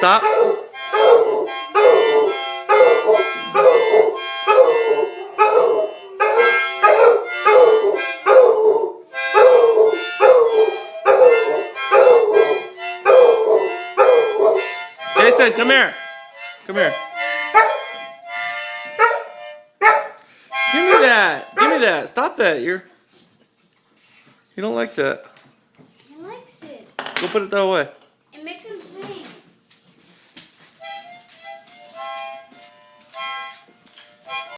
Stop. Jason, come here. Come here. Give me that. Give me that. Stop that. You don't like that. He likes it. Go put it that way.